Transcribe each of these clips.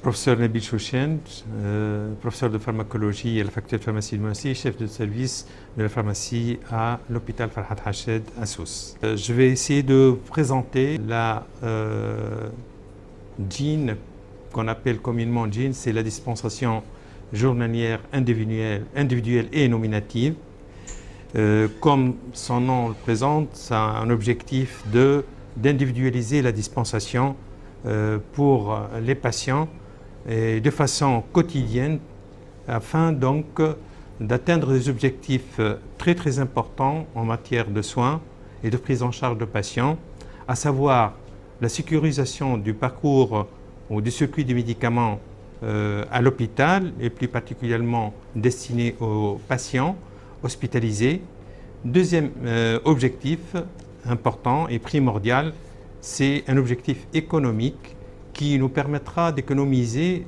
Professeur Nabil Chouchen, professeur de pharmacologie à la faculté de pharmacie de Moussi, chef de service de la pharmacie à l'hôpital Farhat Hached à Sousse. Je vais essayer de présenter la DIN, qu'on appelle communément DIN, c'est la dispensation journalière individuelle et nominative. Comme son nom le présente, ça a un objectif d'individualiser la dispensation pour les patients et de façon quotidienne afin donc d'atteindre des objectifs très importants en matière de soins et de prise en charge de patients, à savoir la sécurisation du parcours ou du circuit du médicament à l'hôpital et plus particulièrement destiné aux patients hospitalisés. Deuxième objectif important et primordial, c'est un objectif économique qui nous permettra d'économiser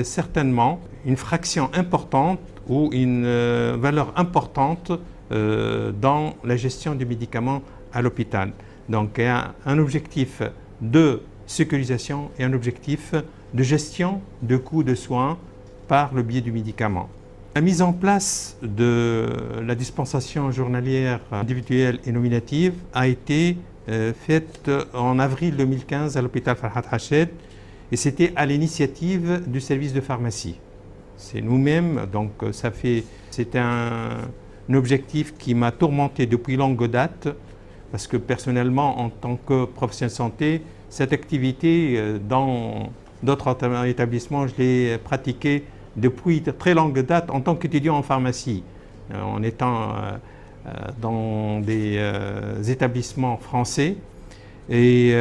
certainement une fraction importante ou une valeur importante dans la gestion du médicament à l'hôpital. Donc il y a un objectif de sécurisation et un objectif de gestion de coûts de soins par le biais du médicament. La mise en place de la dispensation journalière individuelle et nominative a été faite en avril 2015 à l'hôpital Farhat Hached et c'était à l'initiative du service de pharmacie. C'est nous-mêmes, donc c'est un objectif qui m'a tourmenté depuis longue date parce que personnellement, en tant que professionnel de santé, cette activité dans d'autres établissements, je l'ai pratiquée depuis très longue date en tant qu'étudiant en pharmacie, en étant dans des établissements français. Et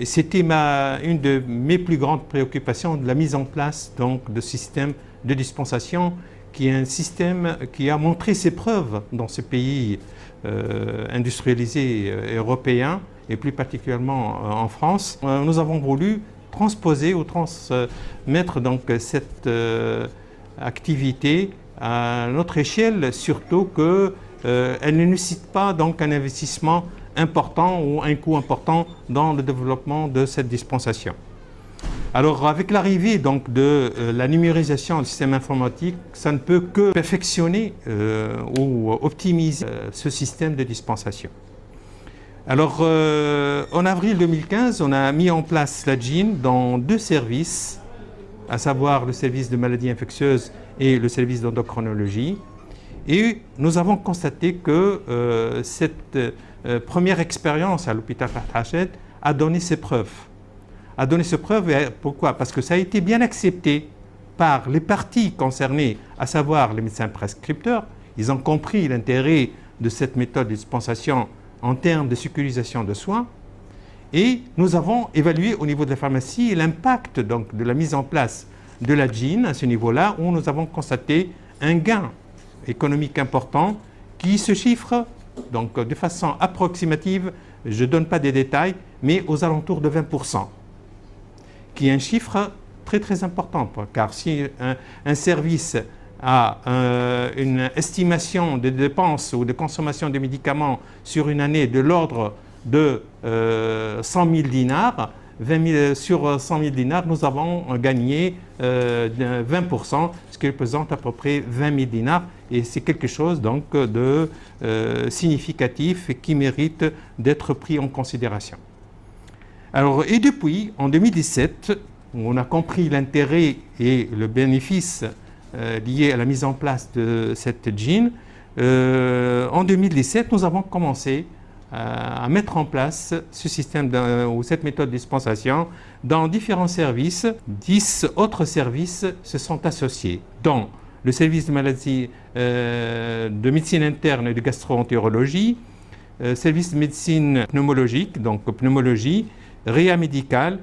c'était une de mes plus grandes préoccupations, de la mise en place donc, de système de dispensation, qui est un système qui a montré ses preuves dans ces pays industrialisés européens, et plus particulièrement en France. Nous avons voulu transposer ou transmettre donc cette activité à notre échelle, surtout qu'elle ne nécessite pas donc un investissement important ou un coût important dans le développement de cette dispensation. Alors avec l'arrivée donc de la numérisation du système informatique, ça ne peut que perfectionner ou optimiser ce système de dispensation. Alors en avril 2015, on a mis en place la DIN dans deux services, à savoir le service de maladies infectieuses et le service d'endocrinologie. Et nous avons constaté que cette première expérience à l'hôpital Farhat Hached a donné ses preuves. Pourquoi? Parce que ça a été bien accepté par les parties concernées, à savoir les médecins prescripteurs. Ils ont compris l'intérêt de cette méthode de dispensation en termes de sécurisation de soins. Et nous avons évalué au niveau de la pharmacie l'impact donc, de la mise en place de la DIN à ce niveau-là, où nous avons constaté un gain économique important qui se chiffre donc, de façon approximative, je ne donne pas des détails, mais aux alentours de 20%, qui est un chiffre très important, car si un service a une estimation de dépenses ou de consommation de médicaments sur une année de l'ordre de 100 000 dinars, sur 100 000 dinars, nous avons gagné 20%, ce qui représente à peu près 20 000 dinars. Et c'est quelque chose donc, de significatif et qui mérite d'être pris en considération. Alors, et depuis, en 2017, on a compris l'intérêt et le bénéfice liés à la mise en place de cette DIN. En 2017, nous avons commencé à mettre en place ce système ou cette méthode de dispensation dans différents services. 10 autres services se sont associés, dont le service de maladies de médecine interne et de gastro-entérologie, service de médecine pneumologique, donc pneumologie, réa médicale,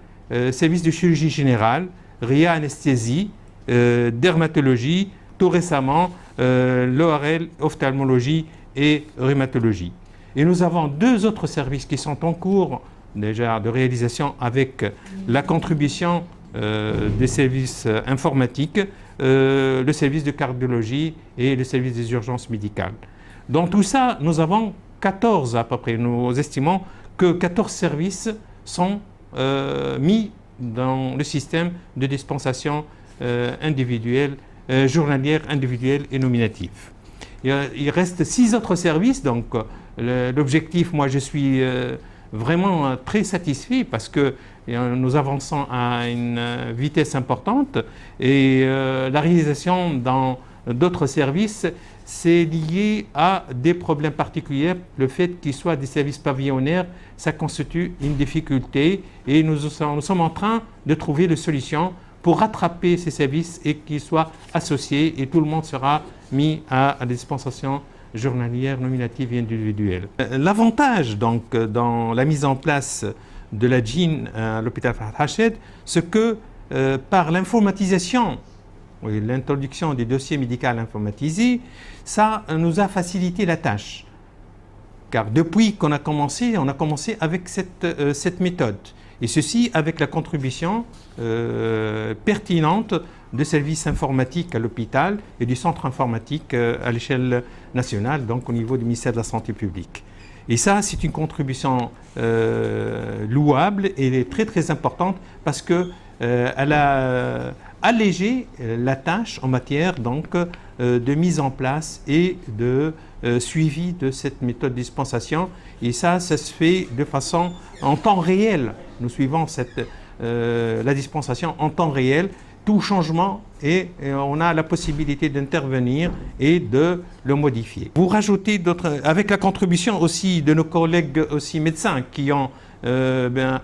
service de chirurgie générale, réa anesthésie, dermatologie, tout récemment l'ORL, ophtalmologie et rhumatologie. Et nous avons 2 autres services qui sont en cours déjà de réalisation avec la contribution des services informatiques, le service de cardiologie et le service des urgences médicales. Dans tout ça, nous avons 14 à peu près. Nous estimons que 14 services sont mis dans le système de dispensation individuelle, journalière, individuelle et nominative. Il reste 6 autres services, donc l'objectif, moi je suis vraiment très satisfait parce que nous avançons à une vitesse importante et la réalisation dans d'autres services, c'est lié à des problèmes particuliers. Le fait qu'ils soient des services pavillonnaires, ça constitue une difficulté et nous sommes en train de trouver des solutions pour rattraper ces services et qu'ils soient associés et tout le monde sera mis à la dispensation journalière, nominative et individuelle. L'avantage donc dans la mise en place de la GIN à l'hôpital Farhat Hached, c'est que par l'informatisation, l'introduction des dossiers médicaux informatisés, ça nous a facilité la tâche. Car depuis qu'on a commencé avec cette méthode. Et ceci avec la contribution pertinente de services informatiques à l'hôpital et du centre informatique à l'échelle nationale, donc au niveau du ministère de la Santé publique. Et ça, c'est une contribution louable et très très importante parce qu'elle a allégé la tâche en matière donc, de mise en place et de suivi de cette méthode de dispensation. Et ça se fait de façon en temps réel. Nous suivons la dispensation en temps réel, tout changement et on a la possibilité d'intervenir et de le modifier. Vous rajoutez d'autres, avec la contribution aussi de nos collègues aussi médecins qui ont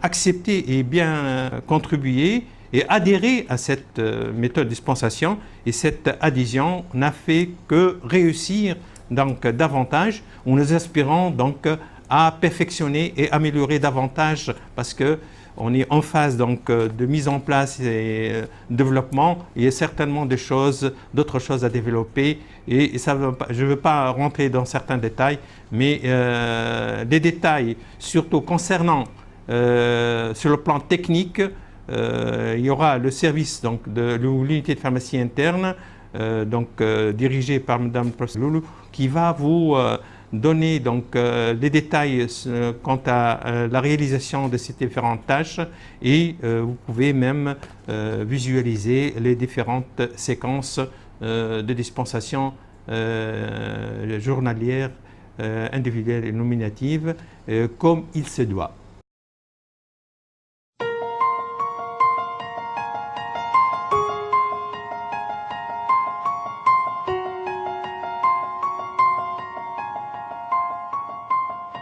accepté et bien contribué et adhéré à cette méthode de dispensation, et cette adhésion n'a fait que réussir donc davantage. Nous aspirons donc à perfectionner et améliorer davantage parce que on est en phase donc de mise en place et développement. Il y a certainement d'autres choses à développer et ça, je ne veux pas rentrer dans certains détails, mais des détails surtout concernant sur le plan technique, il y aura le service donc, de l'unité de pharmacie interne dirigée par Mme Professeur Loulou qui va vous donner donc, les détails quant à la réalisation de ces différentes tâches et vous pouvez même visualiser les différentes séquences de dispensation journalière, individuelle et nominative comme il se doit.